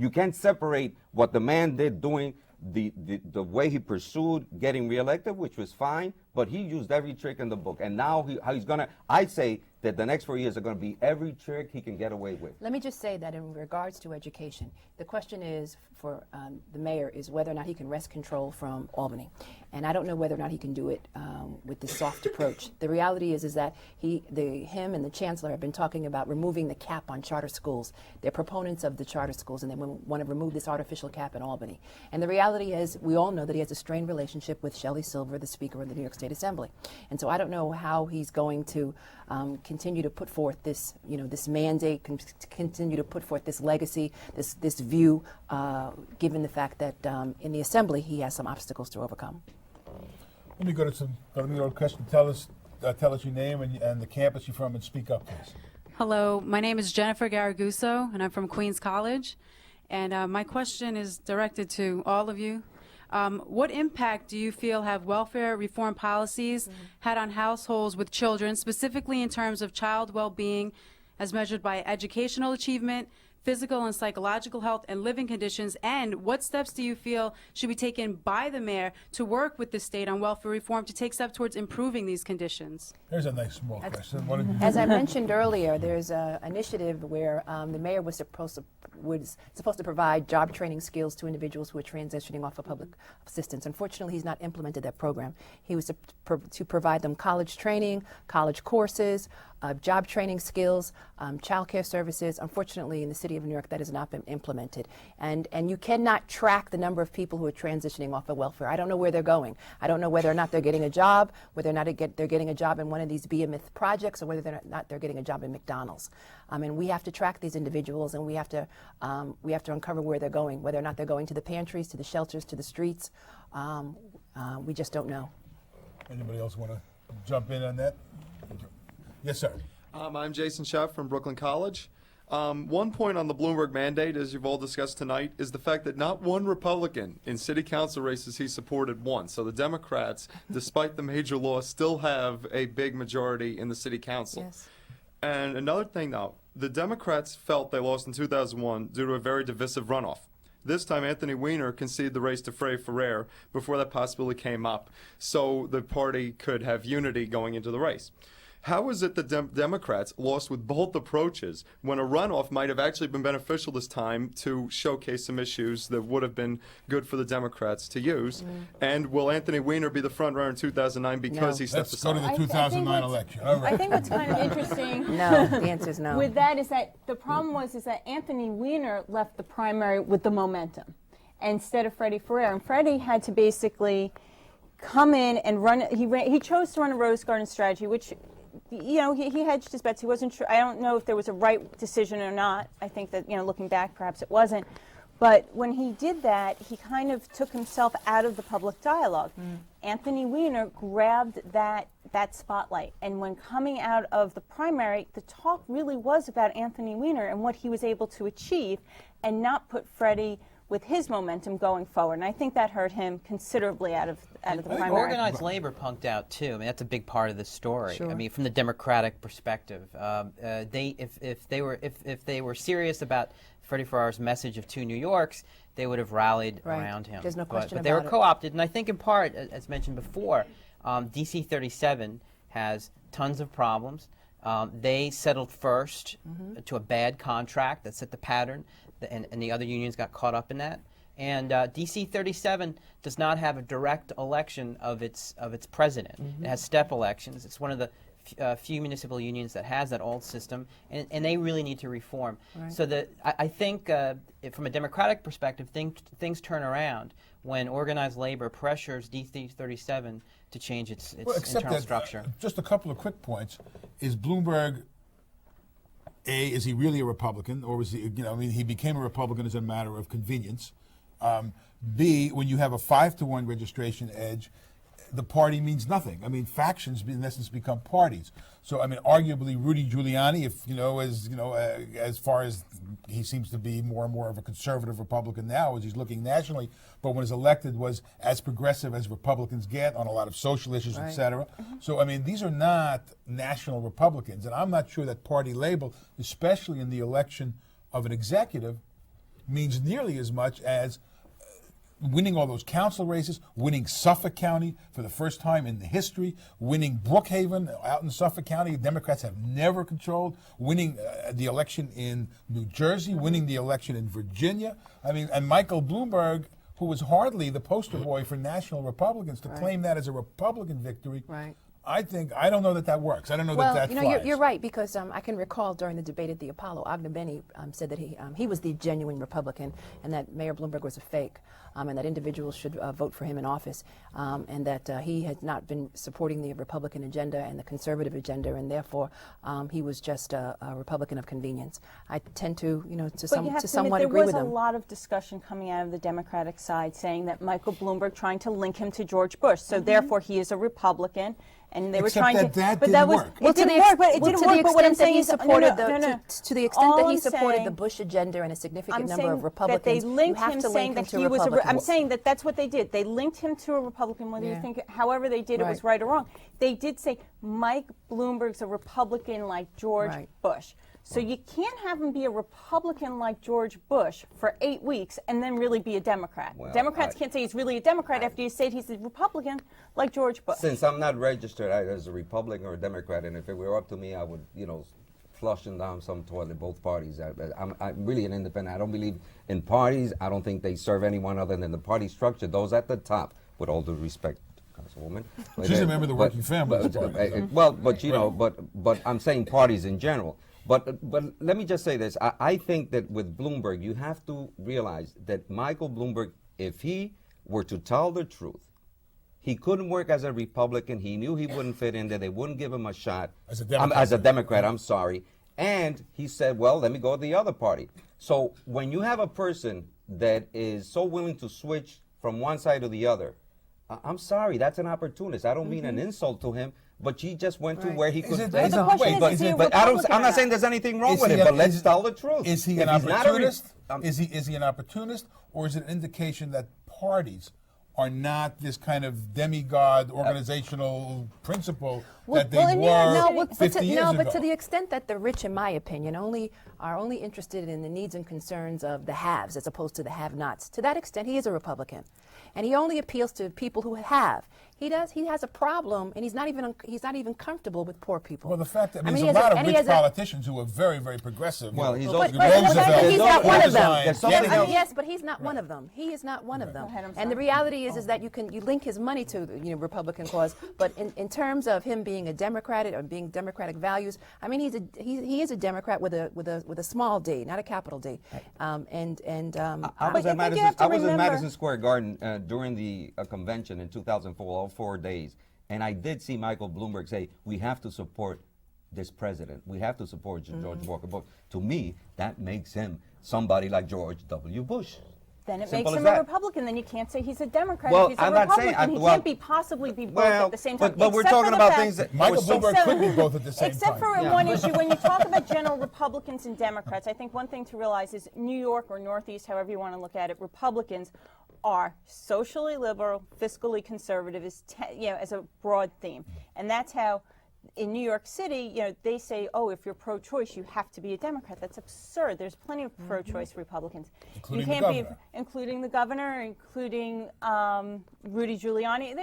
can't separate what the man did doing, the way he pursued getting reelected, which was fine, but he used every trick in the book. And now he's gonna, I say that the next 4 years are gonna be every trick he can get away with. Let me just say that in regards to education, the question is for the mayor is whether or not he can wrest control from Albany. And I don't know whether or not he can do it with this soft approach. The reality is that him and the chancellor have been talking about removing the cap on charter schools. They're proponents of the charter schools, and they want to remove this artificial cap in Albany. And the reality is, we all know that he has a strained relationship with Shelley Silver, the Speaker of the New York State Assembly. And so I don't know how he's going to continue to put forth this, this mandate, continue to put forth this legacy, this view, given the fact that in the Assembly he has some obstacles to overcome. Let me go to a question. Tell us your name and the campus you're from, and speak up, please. Hello, my name is Jennifer Garaguso, and I'm from Queens College. And my question is directed to all of you. What impact do you feel have welfare reform policies had on households with children, specifically in terms of child well-being as measured by educational achievement, physical and psychological health, and living conditions? And what steps do you feel should be taken by the mayor to work with the state on welfare reform to take steps towards improving these conditions? There's a nice small question. As I mentioned earlier, there's an initiative where the mayor was supposed to provide job training skills to individuals who are transitioning off of public assistance. Unfortunately, he's not implemented that program. He was to provide them college training, college courses, job training skills, child care services. Unfortunately, in the city of New York, that has not been implemented. And you cannot track the number of people who are transitioning off of welfare. I don't know where they're going. I don't know whether or not they're getting a job, whether or not they're getting a job in one of these behemoth projects, or whether they're getting a job in McDonald's. And we have to track these individuals, and we have to uncover where they're going, whether or not they're going to the pantries, to the shelters, to the streets. We just don't know. Anybody else want to jump in on that? Yes, sir. I'm Jason Sheff from Brooklyn College. One point on the Bloomberg mandate, as you've all discussed tonight, is the fact that not one Republican in city council races he supported won. So the Democrats, despite the major loss, still have a big majority in the city council. Yes. And another thing now, the Democrats felt they lost in 2001 due to a very divisive runoff. This time, Anthony Weiner conceded the race to Fernando Ferrer before that possibility came up, so the party could have unity going into the race. How is it the Democrats lost with both approaches when a runoff might have actually been beneficial this time to showcase some issues that would have been good for the Democrats to use? And will Anthony Weiner be the front runner in 2009 because No. he stepped Let's go to aside? the 2009 election. All right. I think what's kind of interesting No, the answer is no. with that is that the problem is that Anthony Weiner left the primary with the momentum instead of Freddie Ferrer. And Freddie had to basically come in and run. He chose to run a Rose Garden strategy, which, you know, he hedged his bets. He wasn't sure. I don't know if there was a right decision or not. I think that, you know, looking back, perhaps it wasn't. But when he did that, he kind of took himself out of the public dialogue. Anthony Weiner grabbed that spotlight. And when coming out of the primary, the talk really was about Anthony Weiner and what he was able to achieve and not put Freddie with his momentum going forward. And I think that hurt him considerably out of the primary. Organized labor punked out too. I mean, that's a big part of the story. Sure. I mean, from the Democratic perspective, if they were serious about Freddie Ferrer's message of 2 New Yorks, they would have rallied Right. around him. There's no question but they were about it. co-opted, and I think in part, as mentioned before, DC 37 has tons of problems. They settled first to a bad contract that set the pattern, and the other unions got caught up in that. And DC 37 does not have a direct election of its president. It has step elections. It's one of the few municipal unions that has that old system, and they really need to reform. Right. So I think from a Democratic perspective, things turn around when organized labor pressures DC 37 to change its Except internal that, structure. Just a couple of quick points. Is Bloomberg, A, is he really a Republican, or was he, you know, I mean, he became a Republican as a matter of convenience. B, when you have a 5-to-1 registration edge, the party means nothing. I mean, factions in essence become parties. So, I mean, arguably Rudy Giuliani, as far as he seems to be more and more of a conservative Republican now as he's looking nationally, but when he's elected was as progressive as Republicans get on a lot of social issues, et cetera. So, I mean, these are not national Republicans, and I'm not sure that party label, especially in the election of an executive, means nearly as much as winning all those council races, winning Suffolk County for the first time in the history, winning Brookhaven out in Suffolk County, Democrats have never controlled, winning the election in New Jersey, winning the election in Virginia. I mean, and Michael Bloomberg, who was hardly the poster boy for national Republicans, to claim that as a Republican victory. Right. I don't know that works. I don't know that you know, flies. you're right, because I can recall during the debate at the Apollo, Agnew said that he was the genuine Republican and that Mayor Bloomberg was a fake, and that individuals should vote for him in office, and that he had not been supporting the Republican agenda and the conservative agenda, and therefore he was just a Republican of convenience. I tend to, somewhat agree with him. There was a lot of discussion coming out of the Democratic side saying that Michael Bloomberg trying to link him to George Bush, so therefore he is a Republican. And they were Except trying that to, that but didn't that was work. it didn't work. But it didn't work. But what I'm saying is, to the extent that he supported the Bush agenda and a significant number of Republicans, that they linked you have him to saying link him that to he was a. Republicans. I'm saying that that's what they did. They linked him to a Republican, whether you think, however they did it was right or wrong. They did say Mike Bloomberg's a Republican like George Bush. So you can't have him be a Republican like George Bush for 8 weeks and then really be a Democrat. Well, Democrats can't say he's really a Democrat after you say he's a Republican like George Bush. Since I'm not registered as a Republican or a Democrat, and if it were up to me, I would, flush them down some toilet, both parties. I'm really an independent. I don't believe in parties. I don't think they serve anyone other than the party structure. Those at the top, with all due respect, Councilwoman. She's a member of the working family. But I'm saying parties in general. But let me just say this. I think that with Bloomberg, you have to realize that Michael Bloomberg, if he were to tell the truth, he couldn't work as a Republican. He knew he wouldn't fit in there. They wouldn't give him a shot. As a Democrat. As a Democrat, I'm sorry. And he said, well, let me go to the other party. So when you have a person that is so willing to switch from one side to the other, I'm sorry, that's an opportunist. I don't mean an insult to him. But he just went to where he could. I'm not saying there's anything wrong with it. But let's tell the truth. Is he an opportunist? Is he an opportunist, or is it an indication that parties are not this kind of demigod organizational principle that they were 50 years ago? No, but to the extent that the rich, in my opinion, are only interested in the needs and concerns of the haves as opposed to the have-nots. To that extent, he is a Republican. And he only appeals to people who have. He does. He has a problem, and he's not even comfortable with poor people. Well, the fact that I mean, there's he a has lot a- of and he rich has a- politicians who are very, very progressive. Well, You he's know, also- But he's not one of them. There's something else. Yes, but he's not one of them. He is not one of them. ahead, I'm And the sorry. reality is that you link his money to Republican cause, but in terms of him being a Democrat or being Democratic values, I mean he is a Democrat with a small D, not a capital D. I was But at you Madison. have to I was in remember- Madison Square Garden during the convention in 2004, all 4 days, and I did see Michael Bloomberg say, "We have to support this president. We have to support George Walker Bush." To me, that makes him somebody like George W. Bush. Then it Simple makes as him a that. Republican. Then you can't say he's a Democrat. Well, if he's a I'm not saying- Republican. He well- can't possibly be both Well, at the same time. but we're except for talking the about fact- things that Michael Bloomberg Except- could be both at the same Except time. for one issue, when you talk about general Republicans and Democrats, I think one thing to realize is New York or Northeast, however you want to look at it, Republicans are socially liberal, fiscally conservative, as a broad theme, and that's how. In New York City, they say, "Oh, if you're pro-choice, you have to be a Democrat." That's absurd. There's plenty of pro-choice Republicans. Including you the can't governor. including the governor, including Rudy Giuliani.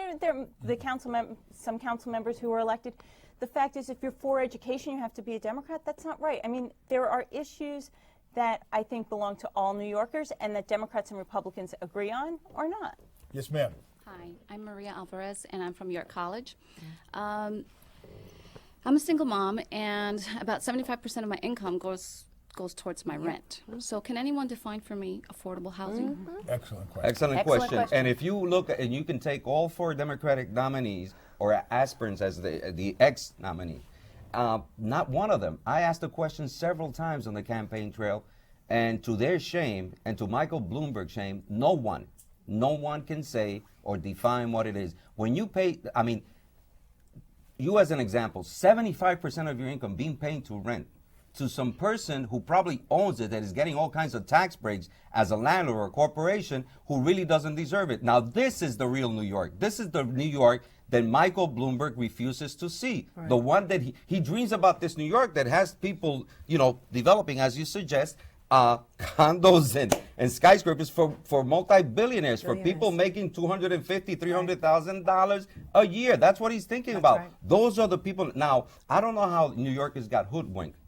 Some council members who were elected. The fact is, if you're for education, you have to be a Democrat. That's not right. I mean, there are issues that I think belong to all New Yorkers, and that Democrats and Republicans agree on or not. Yes, ma'am. Hi, I'm Maria Alvarez, and I'm from York College. I'm a single mom, and about 75% of my income goes towards my rent. So can anyone define for me affordable housing? Excellent question. Excellent question. And if you look, and you can take all 4 Democratic nominees or aspirants as the ex-nominee, not one of them. I asked the question several times on the campaign trail, and to their shame, and to Michael Bloomberg's shame, no one can say or define what it is. When you pay, I mean, you as an example, 75% of your income being paid to rent to some person who probably owns it, that is getting all kinds of tax breaks as a landlord or a corporation who really doesn't deserve it. Now, this is the real New York. This is the New York that Michael Bloomberg refuses to see. Right. The one that he dreams about, this New York that has people, developing, as you suggest, condos and skyscrapers for multi-billionaires, for people making $250,000, $300,000 a year. That's what he's thinking about. Right. Those are the people. Now, I don't know how New Yorkers got hoodwinked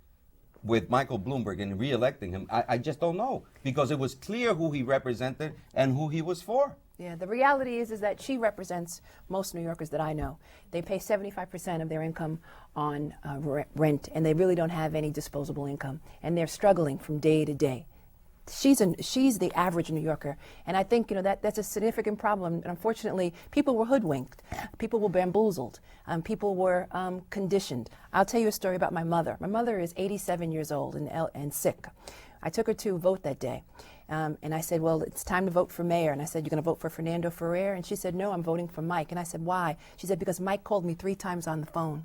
with Michael Bloomberg and re-electing him. I just don't know, because it was clear who he represented and who he was for. Yeah, the reality is that she represents most New Yorkers that I know. They pay 75% of their income on rent, and they really don't have any disposable income, and they're struggling from day to day. She's the average New Yorker, and I think that's a significant problem. And unfortunately, people were hoodwinked, people were bamboozled, people were conditioned. I'll tell you a story about my mother. My mother is 87 years old and sick. I took her to vote that day. And I said, well, it's time to vote for mayor. And I said, you're going to vote for Fernando Ferrer? And she said, no, I'm voting for Mike. And I said, why? She said, because Mike called me 3 times on the phone.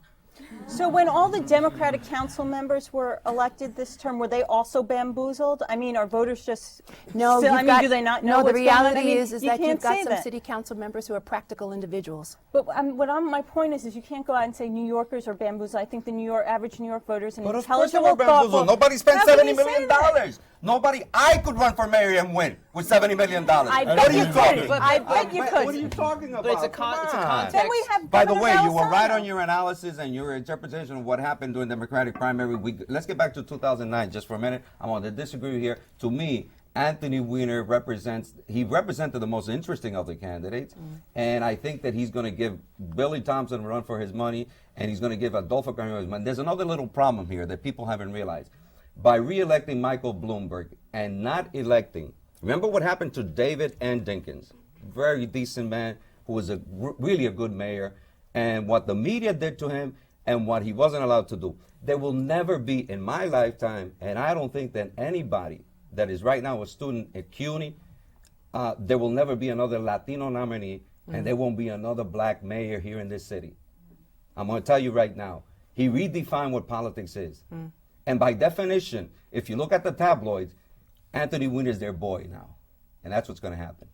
So when all the Democratic council members were elected this term, were they also bamboozled? I mean, are voters just No, still, you've got, do they not know no, what's the going on? reality I mean, is you that you've can't got say some that. city council members who are practical individuals. But my point is you can't go out and say New Yorkers are bamboozled. I think the average New York voter is an But of course they intelligent, were bamboozled. thoughtful. Nobody spent How can $70 you say million. that? Nobody. I could run for mayor and win with $70 million. I What bet are you you talking? could. I bet you could. What are you talking about? But it's a Come on. context. Then we have By the Governor way, you were right Napolitano. on your analysis and your interpretation of what happened during the Democratic primary. Let's get back to 2009 just for a minute. I'm going to disagree here. To me, Anthony Weiner represented the most interesting of the candidates, and I think that he's going to give Billy Thompson a run for his money, and he's going to give Adolfo Carrillo his money. There's another little problem here that people haven't realized. By re-electing Michael Bloomberg and not electing, remember what happened to David N. Dinkins, very decent man who was really a good mayor, and what the media did to him and what he wasn't allowed to do. There will never be in my lifetime, and I don't think that anybody that is right now a student at CUNY, there will never be another Latino nominee, and there won't be another black mayor here in this city. I'm going to tell you right now, he redefined what politics is. And by definition, if you look at the tabloids, Anthony Weiner is their boy now. And that's what's going to happen.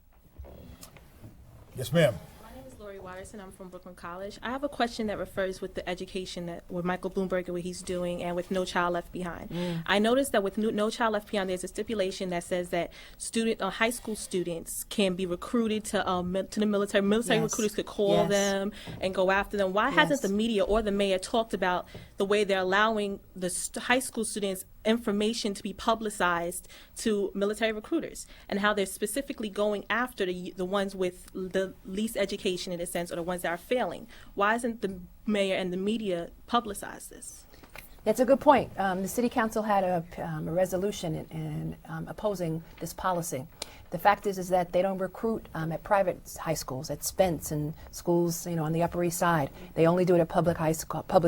Yes, ma'am. My name is Lori Watterson. I'm from Brooklyn College. I have a question that refers with the education that with Michael Bloomberg and what he's doing, and with No Child Left Behind. I noticed that with No Child Left Behind, there's a stipulation that says that high school students can be recruited to the military. Military recruiters could call them and go after them. Why hasn't the media or the mayor talked about the way they're allowing the high school students information to be publicized to military recruiters, and how they're specifically going after the ones with the least education, in a sense, or the ones that are failing? Why isn't the mayor and the media publicize this? That's a good point. The City Council had a resolution in opposing this policy. The fact is that they don't recruit at private high schools, at Spence and schools, on the Upper East Side. They only do it at public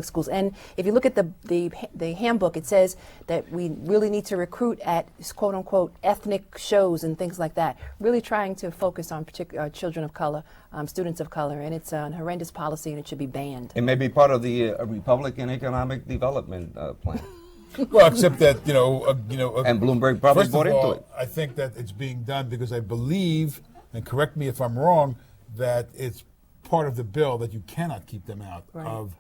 schools. And if you look at the handbook, it says that we really need to recruit at quote unquote ethnic shows and things like that. Really trying to focus on particular children of color, students of color, and it's a horrendous policy and it should be banned. It may be part of the Republican economic development plan. Well, except that, and Bloomberg probably first bought of all, into it. I think that it's being done because I believe, and correct me if I'm wrong, that it's part of the bill that you cannot keep them out of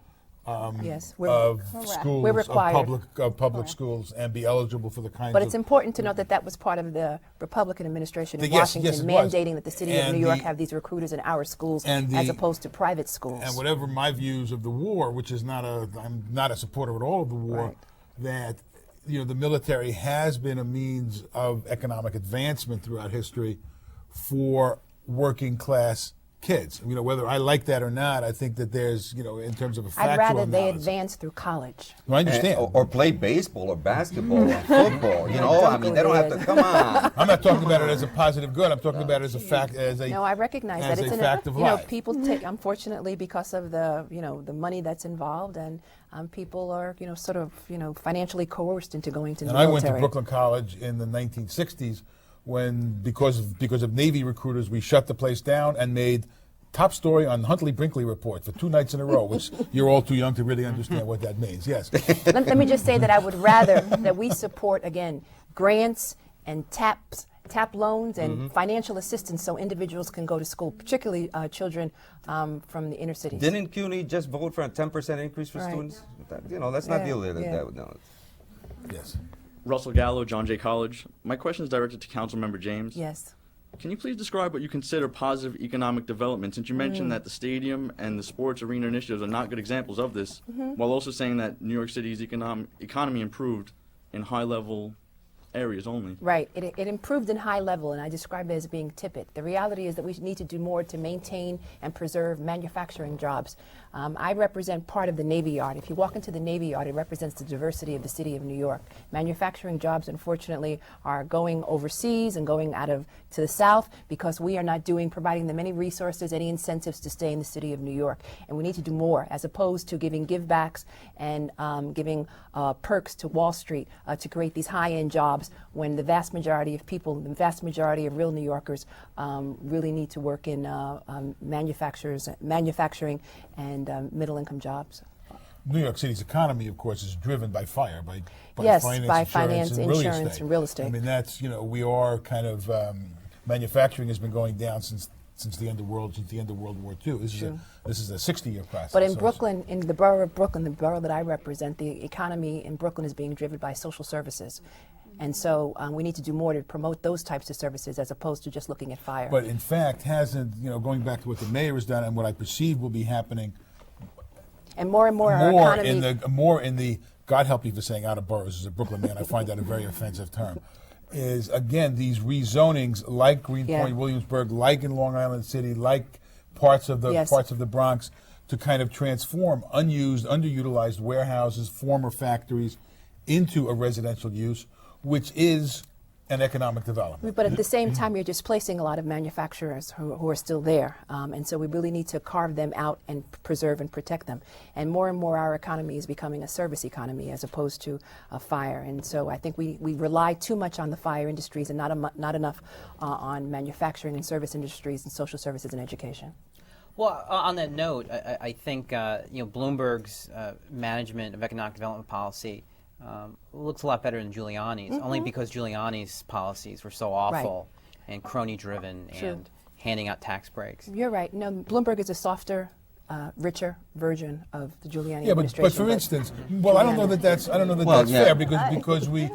Yes, of schools, we're required. of public schools, and be eligible for the kinds But of. it's important to note that that was part of the Republican administration in Yes, Washington, yes, it was. mandating that the city of And New York the- have these recruiters in our schools and as the- opposed to private schools. And whatever my views of the war, which is I'm not a supporter at all of the war, Right. that the military has been a means of economic advancement throughout history for working class kids. Whether I like that or not, I think that there's, in terms of a factual I'd rather they knowledge. advance through college. No, I understand. Or play baseball or basketball or football. I mean, they don't have to, come on. I'm not talking about it as a positive good. I'm talking about it as a fact, No, I recognize as that it's a fact of life. people take, unfortunately, because of the the money that's involved, and people are sort of financially coerced into going to the And I military. went to Brooklyn College in the 1960s when, because of Navy recruiters, we shut the place down and made top story on Huntley Brinkley Report for 2 nights in a row, which you're all too young to really understand what that means. Yes. Let me just say that I would rather that we support, again, grants and tap loans and financial assistance so individuals can go to school, particularly children from the inner cities. Didn't CUNY just vote for a 10% increase for Right. students? Let's not deal with Yeah. that. No. Yes. Russell Gallo, John Jay College. My question is directed to Councilmember James. Yes. Can you please describe what you consider positive economic development, since you mentioned that the stadium and the sports arena initiatives are not good examples of this, while also saying that New York City's economy improved in high-level areas only? Right. It improved in high level, and I describe it as being tepid. The reality is that we need to do more to maintain and preserve manufacturing jobs. I represent part of the Navy Yard. If you walk into the Navy Yard, it represents the diversity of the city of New York. Manufacturing jobs, unfortunately, are going overseas and going to the South because we are not providing them any resources, any incentives to stay in the city of New York. And we need to do more, as opposed to giving givebacks and giving perks to Wall Street to create these high-end jobs, when the vast majority of people, the vast majority of real New Yorkers really need to work in manufacturing and middle-income jobs. New York City's economy, of course, is driven by fire, by Yes, finance, by insurance, finance, and real insurance, estate. and real estate. I mean, that's, we are kind of, manufacturing has been going down since the end of World War II. This is a 60-year process. But in Brooklyn, in the borough of Brooklyn, the borough that I represent, the economy in Brooklyn is being driven by social services. And so we need to do more to promote those types of services as opposed to just looking at fire. But in fact, going back to what the mayor has done and what I perceive will be happening, and more our economy. more in the, God help me for saying out of boroughs, as a Brooklyn man, I find that a very offensive term, is again these rezonings like Greenpoint, Williamsburg, like in Long Island City, like parts of the Bronx, to kind of transform unused, underutilized warehouses, former factories, into a residential use, which is an economic development. But at the same time, you're displacing a lot of manufacturers who are still there. And so we really need to carve them out and preserve and protect them. And more our economy is becoming a service economy as opposed to a fire. And so I think we rely too much on the fire industries and not enough on manufacturing and service industries and social services and education. Well, on that note, I think Bloomberg's management of economic development policy looks a lot better than Giuliani's, only because Giuliani's policies were so awful and crony-driven, and handing out tax breaks. You're right. No, Bloomberg is a softer, richer version of the Giuliani Yeah, administration. but for instance, well, I don't know that that's fair because we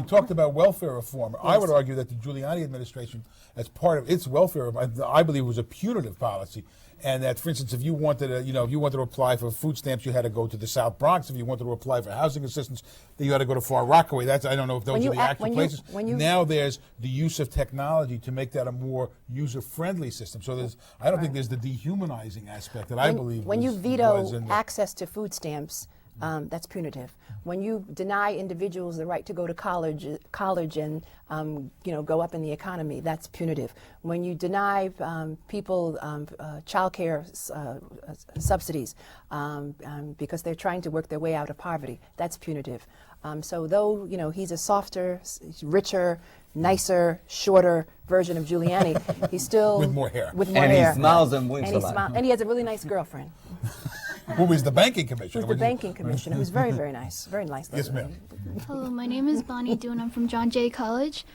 talked about welfare reform. I would argue that the Giuliani administration, as part of its welfare, I believe, was a punitive policy. And that, for instance, if you wanted to apply for food stamps, you had to go to the South Bronx. If you wanted to apply for housing assistance, then you had to go to Far Rockaway. I don't know if those are the actual places. Now there's the use of technology to make that a more user-friendly system. So I don't think there's the dehumanizing aspect that I believe. When you veto access to food stamps, that's punitive. When you deny individuals the right to go to college and go up in the economy, that's punitive. When you deny people child care subsidies because they're trying to work their way out of poverty, that's punitive. So though he's a softer, richer, nicer, shorter version of Giuliani, he's still with more hair. And he smiles and winks a lot. And he has a really nice girlfriend. Who was the banking commissioner? Who's the banking commissioner, who's very, very nice. Very nice. Yes, ma'am. Hello, my name is Bonnie Doon. I'm from John Jay College.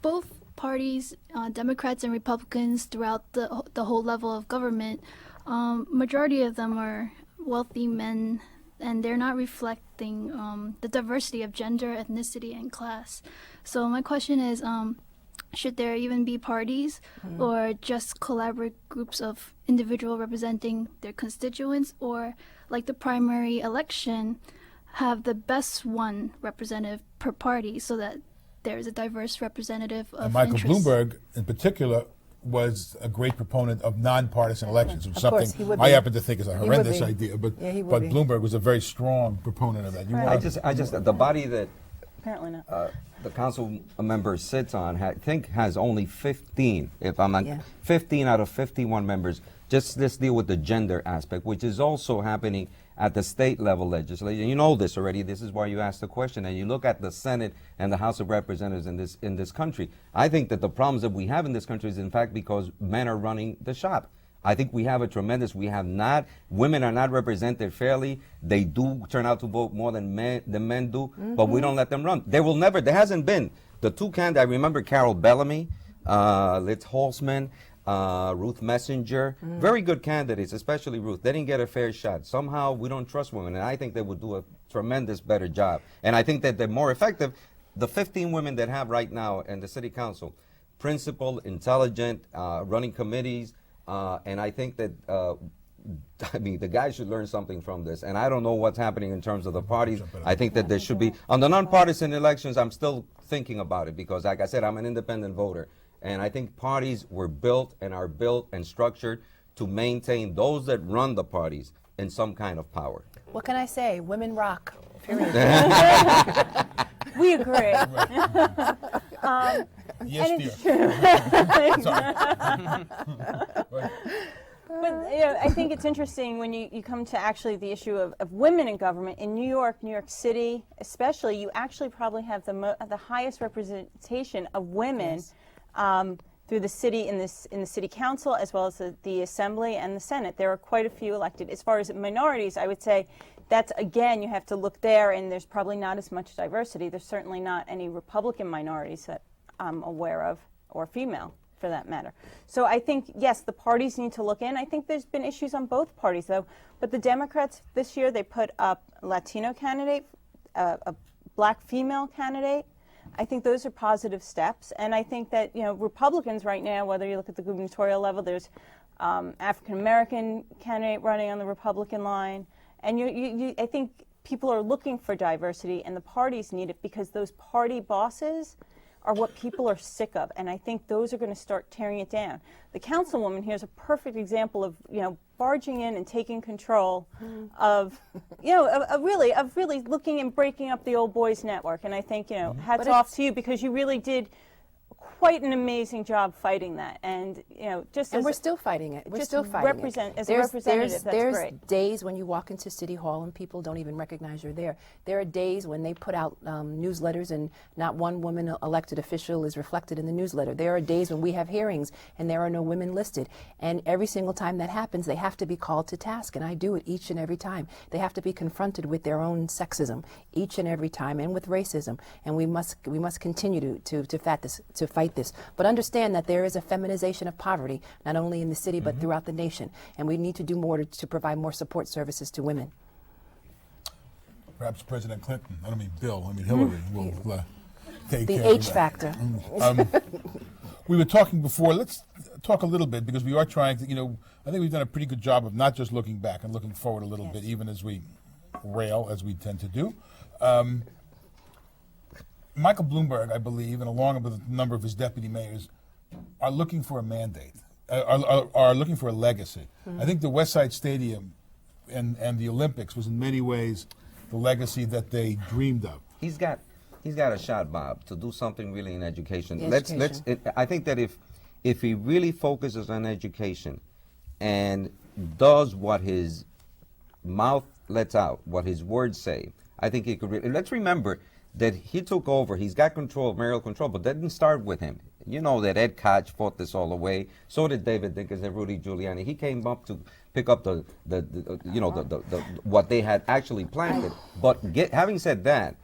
Both parties, Democrats and Republicans, throughout the whole level of government, majority of them are wealthy men, and they're not reflecting the diversity of gender, ethnicity, and class. So my question is, should there even be parties or just collaborative groups of individuals representing their constituents, or like the primary election, have the best one representative per party so that there's a diverse representative of Michael interests? Bloomberg, in particular, was a great proponent of nonpartisan elections, which is Of course, something he would I be. happen to think is a horrendous be. idea. But Yeah, he would but be. Bloomberg was a very strong proponent of that. I just the body that Apparently not. the council member sits on, has only 15, if I'm not, Yeah. 15 out of 51 members. Just let's deal with the gender aspect, which is also happening at the state level legislation. You know this already. This is why you asked the question. And you look at the Senate and the House of Representatives in this country. I think that the problems that we have in this country is in fact because men are running the shop. I think women are not represented fairly. They do turn out to vote more than men do, but we don't let them run. There hasn't been the two candidates. I remember Carol Bellamy, Liz Holzman, Ruth Messenger, very good candidates, especially Ruth. They didn't get a fair shot. Somehow we don't trust women, and I think they would do a tremendous better job. And I think that they're more effective. The 15 women that have right now in the city council, principled, intelligent, running committees, and I think that, the guys should learn something from this. And I don't know what's happening in terms of the parties. I think that there should be, on the nonpartisan elections, I'm still thinking about it because, like I said, I'm an independent voter. And I think parties were built and are built and structured to maintain those that run the parties in some kind of power. What can I say? Women rock. Period. We agree. Yes, dear. Sorry. But I think it's interesting when you come to actually the issue of women in government. In New York City especially, you actually probably have the highest representation of women through the city in the city council as well as the assembly and the Senate. There are quite a few elected. As far as minorities, I would say that's, again, you have to look there, and there's probably not as much diversity. There's certainly not any Republican minorities that I'm aware of, or female for that matter. So I think, yes, the parties need to look in. I think there's been issues on both parties, though. But the Democrats this year, they put up a Latino candidate, a black female candidate. I think those are positive steps. And I think that, Republicans right now, whether you look at the gubernatorial level, there's African-American candidate running on the Republican line. And I think people are looking for diversity, and the parties need it because those party bosses are what people are sick of, and I think those are going to start tearing it down. The councilwoman here is a perfect example of barging in and taking control of of really looking and breaking up the old boys network. And I think hats off to you because you really did quite an amazing job fighting that, and and we're still fighting it. We're still fighting it. As a representative, that's great. There's days when you walk into City Hall and people don't even recognize you're there. There are days when they put out newsletters and not one woman elected official is reflected in the newsletter. There are days when we have hearings and there are no women listed. And every single time that happens, they have to be called to task, and I do it each and every time. They have to be confronted with their own sexism each and every time, and with racism. And we must continue to fight fight this. But understand that there is a feminization of poverty, not only in the city, but throughout the nation. And we need to do more to provide more support services to women. Perhaps President Clinton, I don't mean Bill, I mean Hillary, will take The care of H that. factor. We were talking before, let's talk a little bit, because we are trying to, I think we've done a pretty good job of not just looking back and looking forward a little bit, even as we rail, as we tend to do. Michael Bloomberg, I believe, and along with a number of his deputy mayors, are looking for a mandate, are looking for a legacy. I think the West Side Stadium and the Olympics was in many ways the legacy that they dreamed of. He's got a shot, Bob, to do something really in education. Education. I think that if he really focuses on education and does what his mouth lets out, what his words say, I think he could really. Let's remember that he took over. He's got control, mayoral control, but that didn't start with him. You know that Ed Koch fought this all the way. So did David Dinkins and Rudy Giuliani. He came up to pick up the what they had actually planted. But having said that,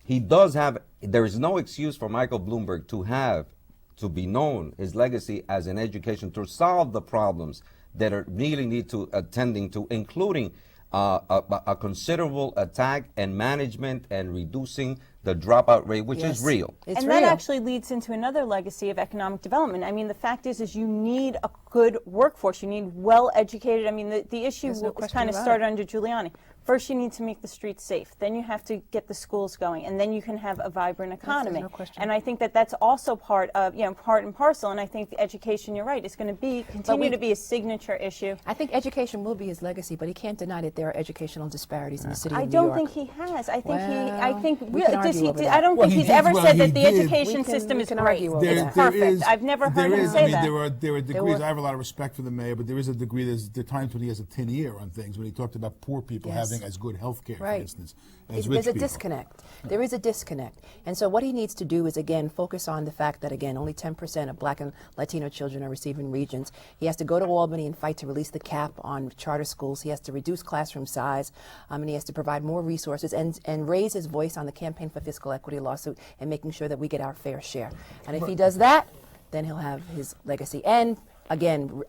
he does have. There is no excuse for Michael Bloomberg to be known, his legacy as an education, to solve the problems that are really need to attending to, including a considerable attack and management and reducing the dropout rate, which is real. It's and real. that actually leads into another legacy of economic development. I mean, the fact is you need a good workforce. You need well-educated. I mean, the issue There's no was question kind of about started it. under Giuliani. First, you need to make the streets safe. Then you have to get the schools going, and then you can have a vibrant economy. no question. And I think that that's also part of, part and parcel. And I think the education, you're right, is going to continue to be a signature issue. I think education will be his legacy, but he can't deny that there are educational disparities in the city of New I don't York. think he has. I think we can argue over that. I don't Well, think he he's did- ever well, said he that the did. education system is can great. argue over It's that. perfect. I've never heard him say that. There are degrees. I have a lot of respect for the mayor, but there is a degree. There are times when he has a tin ear on things. When he talked about poor people Yes. having as good health care, Right. for instance, as rich There's a people. disconnect. There is a disconnect. And so what he needs to do is, again, focus on the fact that, again, only 10% of Black and Latino children are receiving Regents. He has to go to Albany and fight to release the cap on charter schools. He has to reduce classroom size, and he has to provide more resources and raise his voice on the Campaign for Fiscal Equity lawsuit and making sure that we get our fair share. And if he does that, then he'll have his legacy. And again,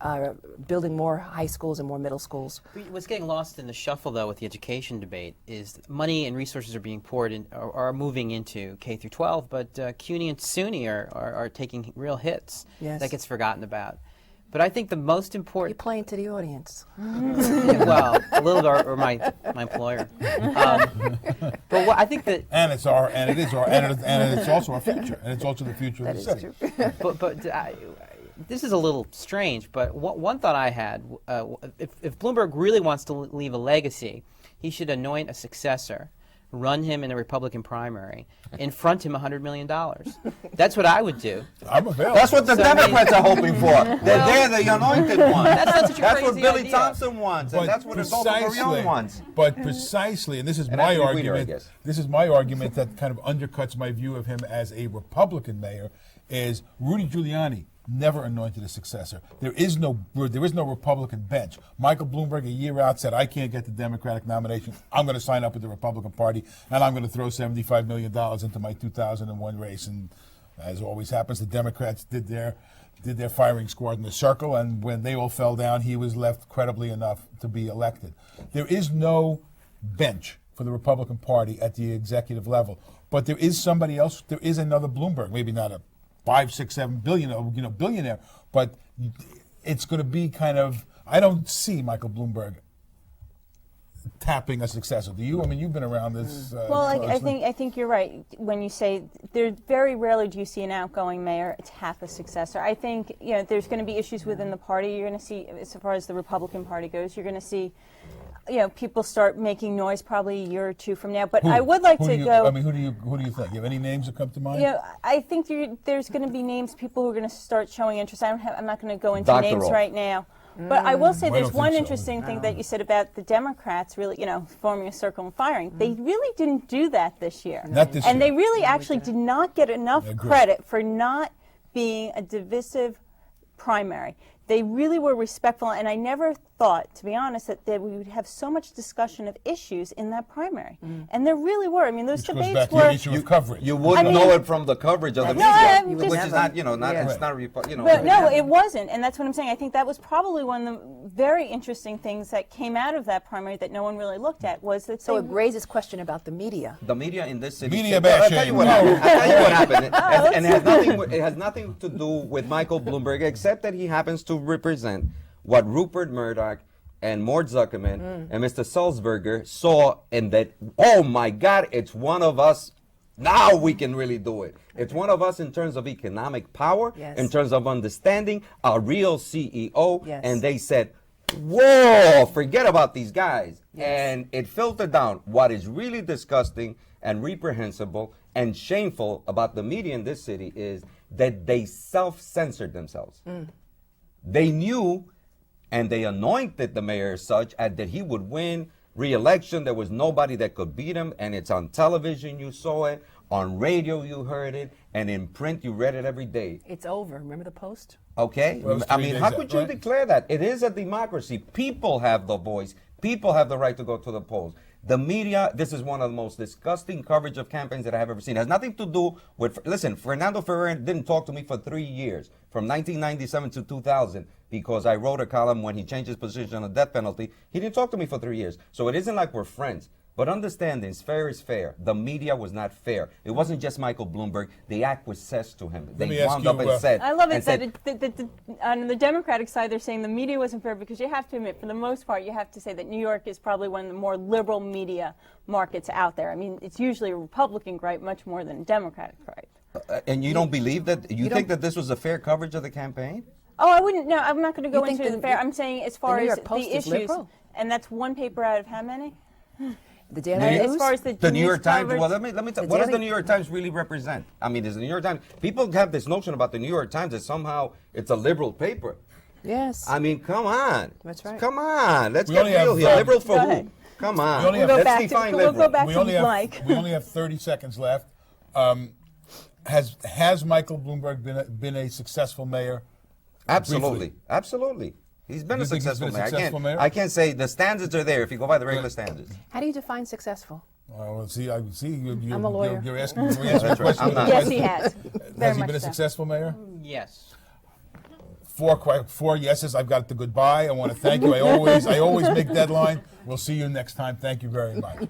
building more high schools and more middle schools. What's getting lost in the shuffle, though, with the education debate is money and resources are being poured in, are moving into K through 12, but CUNY and SUNY are taking real hits. Yes. That gets forgotten about. But I think the most You're important. playing to the audience. Well, a little bit, or my employer. But what I think that. And it's also our future, and it's also the future of the city. But this is a little strange, but one thought I had, if Bloomberg really wants to leave a legacy, he should anoint a successor, run him in a Republican primary, and front him $100 million. That's what I would do. I'm available. That's what the Democrats are hoping for. They're the anointed one. That's not such a That's what crazy Billy idea. Thompson wants, and that's what Adolfo Carrion wants. But precisely, and this is And my Anthony Weiner, I argument. guess. This is my argument that kind of undercuts my view of him as a Republican mayor. Is Rudy Giuliani never anointed a successor? There is no Republican bench. Michael Bloomberg, a year out, said, "I can't get the Democratic nomination. I'm going to sign up with the Republican Party, and I'm going to throw $75 million into my 2001 race." And as always happens, the Democrats did their firing squad in the circle, and when they all fell down, he was left credibly enough to be elected. There is no bench for the Republican Party at the executive level, but there is somebody else. There is another Bloomberg, maybe not a 5, 6, 7 billion, billionaire, but it's going to be kind of. I don't see Michael Bloomberg tapping a successor. Do you? I mean, you've been around this. Well, I think you're right when you say very rarely do you see an outgoing mayor tap a successor. I think there's going to be issues within the party. You're going to see, as far as the Republican Party goes, you're going to see. People start making noise probably a year or two from now. But I would like to go. I mean, who do you think? You have any names that come to mind? I think there's going to be names, people who are going to start showing interest. I'm not going to go into Dr. names Rolf. right now. But I will say I there's don't one think so. interesting thing that you said about the Democrats really, forming a circle and firing. They really didn't do that this year. Not this and year. they really actually did not get enough agree. credit for not being a divisive primary. They really were respectful, and I never thought, to be honest, that we would have so much discussion of issues in that primary. And there really were. I mean, those Which goes debates back to were. the issue of coverage. You wouldn't know it from the coverage of the No, media, just- which is not, it's not, But no, it wasn't, and that's what I'm saying. I think that was probably one of the very interesting things that came out of that primary that no one really looked at was that. So they- it raises question about the media. The media in this city. Media I'll bashing. tell you what happened. I'll tell you what happened. And let's- it has nothing to do with Michael Bloomberg, except that he happens to represent what Rupert Murdoch and Mort Zuckerman and Mr. Sulzberger saw, and that, oh my God, it's one of us. Now we can really do it. It's one of us in terms of economic power, Yes. in terms of understanding, a real CEO. Yes. And they said, whoa, forget about these guys. Yes. And it filtered down. What is really disgusting and reprehensible and shameful about the media in this city is that they self-censored themselves. They knew, and they anointed the mayor as such, that he would win re-election. There was nobody that could beat him, and it's on television you saw it, on radio you heard it, and in print you read it every day. It's over. Remember the Post? Okay? Well, it's I 3 mean, days how out, could you right? declare that? It is a democracy. People have the voice. People have the right to go to the polls. The media, this is one of the most disgusting coverage of campaigns that I have ever seen. It has nothing to do with, listen, Fernando Ferrer didn't talk to me for 3 years, from 1997 to 2000, because I wrote a column when he changed his position on the death penalty. He didn't talk to me for 3 years. So it isn't like we're friends. But understand this, fair is fair. The media was not fair. It wasn't just Michael Bloomberg. They acquiesced to him. me They ask wound you, up and said. I love and it that on the Democratic side they're saying the media wasn't fair because you have to admit, for the most part, you have to say that New York is probably one of the more liberal media markets out there. I mean, it's usually a Republican gripe much more than a Democratic gripe. And you don't believe that? You think that this was a fair coverage of the campaign? Oh, I wouldn't. No, I'm not going to go You think into the fair. I'm saying as far New as York Post the is issues, liberal? and that's one paper out of how many? The Daily As News? far as the The New news York Times. coverage- Well, let me tell. The What does Daily- the New York Times really represent? I mean, is the New York Times? People have this notion about the New York Times that somehow it's a liberal paper. Yes. I mean, come on. That's right. Come on. Let's We get only real have, here. Liberal for Go who? ahead. Come on. We only have- We'll go Let's back to- define we'll go liberal. back we to only have Mike. we only have 30 seconds left. Has Michael Bloomberg been a successful mayor? Absolutely. Briefly. Absolutely. He's been You a think he's successful been a mayor. successful mayor? I can't say the standards are there if you go by the regular standards. How do you define successful? Well, see, I see. You, I'm a lawyer. You're asking a question. I'm not. Yes, he has. Very Has he much been a so. successful mayor? Yes. Four yeses. I've got the goodbye. I want to thank you. I always make deadline. We'll see you next time. Thank you very much.